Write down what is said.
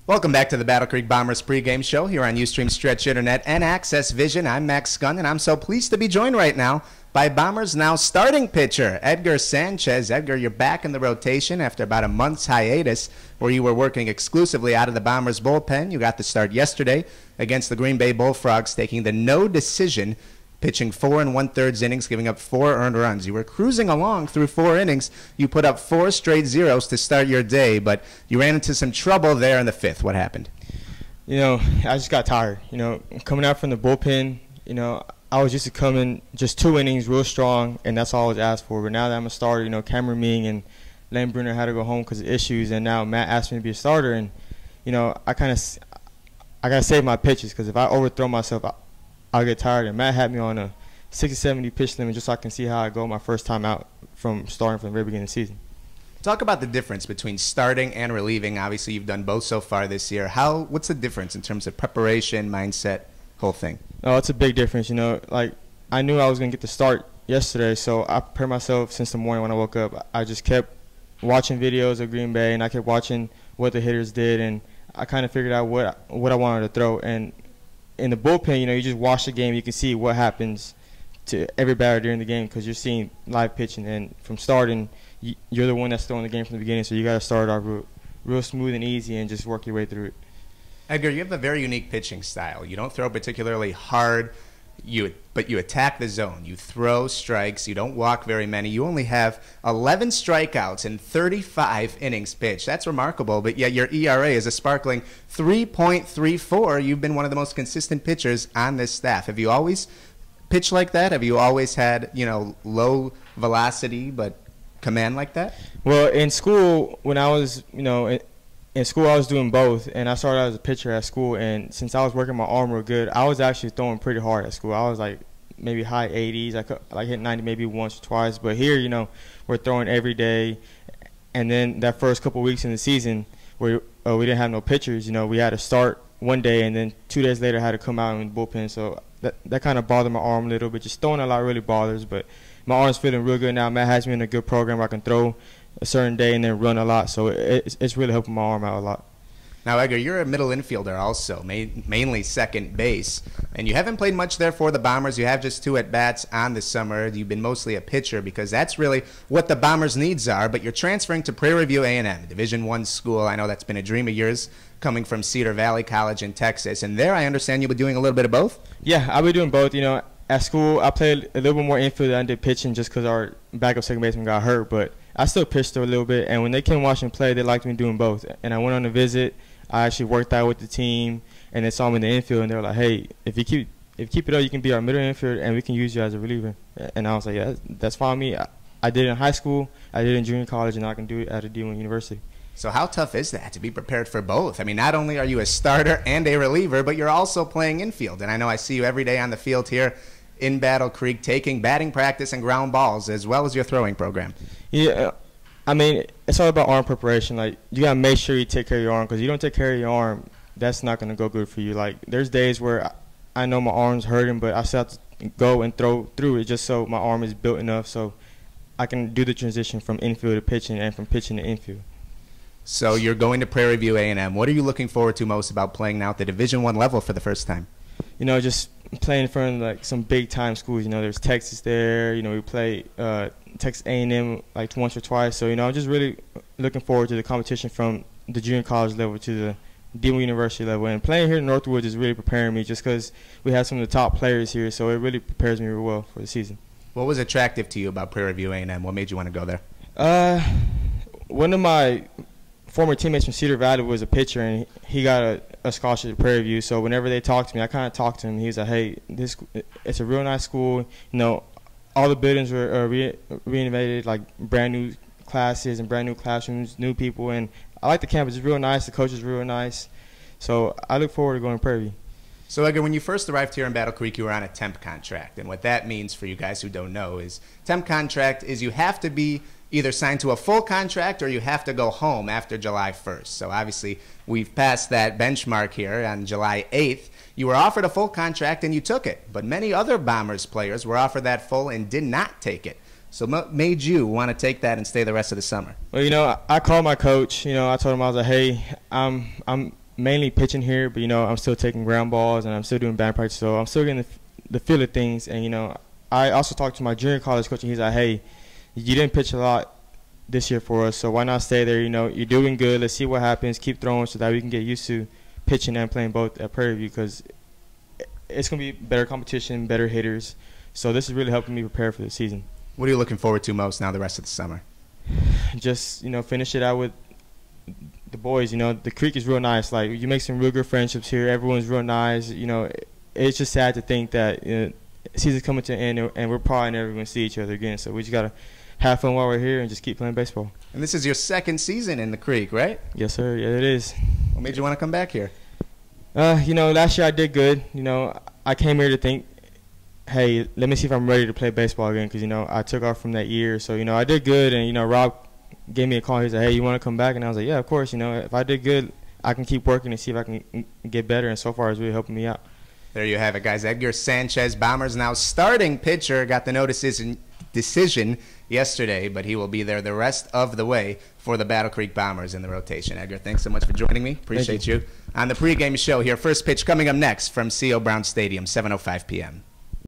Welcome back to the Battle Creek Bombers pregame show here on Ustream Stretch Internet and Access Vision. I'm Max Gunn, and I'm so pleased to be joined right now by Bombers now starting pitcher Edgar Sanchez. Edgar, you're back in the rotation after about a month's hiatus where you were working exclusively out of the Bombers bullpen. You got the start yesterday against the Green Bay Bullfrogs, taking the no decision, pitching 4 1/3 innings, giving up 4 earned runs. You were cruising along through 4 innings. You put up 4 straight zeros to start your day, but you ran into some trouble there in the 5th. What happened? I just got tired. Coming out from the bullpen, I was used to coming just 2 innings real strong, and that's all I was asked for. But now that I'm a starter, Cameron Ming and Len Bruner had to go home because of issues, and now Matt asked me to be a starter. And, I got to save my pitches because if I overthrow myself, I'll get tired. And Matt had me on a 60-70 pitch limit just so I can see how I go my first time out from starting from the very beginning of the season. Talk about the difference between starting and relieving. Obviously, you've done both so far this year. What's the difference in terms of preparation, mindset, whole thing? Oh, it's a big difference. I knew I was going to get the start yesterday, so I prepared myself since the morning when I woke up. I just kept watching videos of Green Bay, and I kept watching what the hitters did, and I kind of figured out what I wanted to throw. And in the bullpen, you just watch the game. You can see what happens to every batter during the game because you're seeing live pitching. And from starting, you're the one that's throwing the game from the beginning, so you got to start off real smooth and easy and just work your way through it. Edgar, you have a very unique pitching style. You don't throw particularly hard, but you attack the zone. You throw strikes. You don't walk very many. You only have 11 strikeouts in 35 innings pitched. That's remarkable, but yet your ERA is a sparkling 3.34. You've been one of the most consistent pitchers on this staff. Have you always pitched like that? Have you always had, low velocity but command like that? Well, in school, when I was, in school, I was doing both, and I started out as a pitcher at school, and since I was working my arm real good, I was actually throwing pretty hard at school. I was like maybe high 80s. I hit 90 maybe once or twice, but here, we're throwing every day, and then that first couple weeks in the season where we didn't have no pitchers, we had to start one day, and then 2 days later I had to come out in the bullpen, so that kind of bothered my arm a little bit. Just throwing a lot really bothers, but my arm's feeling real good now. Matt has me in a good program where I can throw a certain day and then run a lot, so it's really helping my arm out a lot. Now, Edgar, you're a middle infielder also, mainly second base, and you haven't played much there for the Bombers. You have just 2 at-bats on the summer. You've been mostly a pitcher because that's really what the Bombers' needs are, but you're transferring to Prairie View A&M, Division I school. I know that's been a dream of yours coming from Cedar Valley College in Texas, and there I understand you'll be doing a little bit of both? Yeah, I'll be doing both. At school, I played a little bit more infield than I did pitching just because our backup second baseman got hurt, but I still pitched a little bit, and when they came watch me play, they liked me doing both. And I went on a visit. I actually worked out with the team, and they saw me in the infield, and they were like, "Hey, if you keep it up, you can be our middle infield, and we can use you as a reliever." And I was like, "Yeah, that's fine with me." I did it in high school, I did it in junior college, and I can do it at a D1 university. So how tough is that to be prepared for both? I mean, not only are you a starter and a reliever, but you're also playing infield. And I know I see you every day on the field here in Battle Creek taking batting practice and ground balls as well as your throwing program. Yeah, I mean, it's all about arm preparation. Like, you got to make sure you take care of your arm because you don't take care of your arm, that's not going to go good for you. Like, there's days where I know my arm's hurting, but I still have to go and throw through it just so my arm is built enough so I can do the transition from infield to pitching and from pitching to infield. So you're going to Prairie View A&M. What are you looking forward to most about playing now at the Division I level for the first time? Just playing in front of like some big time schools. There's Texas there. We play Texas A&M like once or twice. So I'm just really looking forward to the competition from the junior college level to the D1 university level. And playing here in Northwoods is really preparing me just because we have some of the top players here. So it really prepares me real well for the season. What was attractive to you about Prairie View A&M? What made you want to go there? One of my former teammates from Cedar Valley was a pitcher, and he got a scholarship to Prairie View. So whenever they talked to me, I kind of talked to him. He was like, "Hey, it's a real nice school. All the buildings were renovated, like brand new classes and brand new classrooms, new people, and I like the campus. It's real nice. The coach is real nice. So I look forward to going to Prairie View." So, Edgar, when you first arrived here in Battle Creek, you were on a temp contract, and what that means for you guys who don't know is temp contract is you have to be either signed to a full contract or you have to go home after July 1st. So obviously we've passed that benchmark here on July 8th. You were offered a full contract and you took it, but many other Bombers players were offered that full and did not take it. So what made you want to take that and stay the rest of the summer? Well, I called my coach. I told him, I was like, "Hey, I'm mainly pitching here, but, I'm still taking ground balls and I'm still doing batting practice. So I'm still getting the feel of things. And, I also talked to my junior college coach, and he's like, hey, you didn't pitch a lot this year for us, so why not stay there? You're doing good. Let's see what happens. Keep throwing so that we can get used to pitching and playing both at Prairie View, because it's going to be better competition, better hitters. So this is really helping me prepare for the season. What are you looking forward to most now the rest of the summer? Just, finish it out with the boys. The creek is real nice. Like, you make some real good friendships here. Everyone's real nice. It's just sad to think that season's coming to an end and we're probably never going to see each other again. So we just got to have fun while we're here and just keep playing baseball. And this is your second season in the creek, right? Yes, sir. Yeah, it is. What made you want to come back here? Last year I did good. I came here to think, hey, let me see if I'm ready to play baseball again, because, I took off from that year. So, I did good, and, Rob gave me a call. He said, hey, you want to come back? And I was like, yeah, of course. If I did good, I can keep working and see if I can get better, and so far it's really helping me out. There you have it, guys. Edgar Sanchez, Bombers now starting pitcher, got the decision yesterday, but he will be there the rest of the way for the Battle Creek Bombers in the rotation. Edgar, thanks so much for joining me. Appreciate you. On the pregame show here, first pitch coming up next from C.O. Brown Stadium, 7:05 p.m.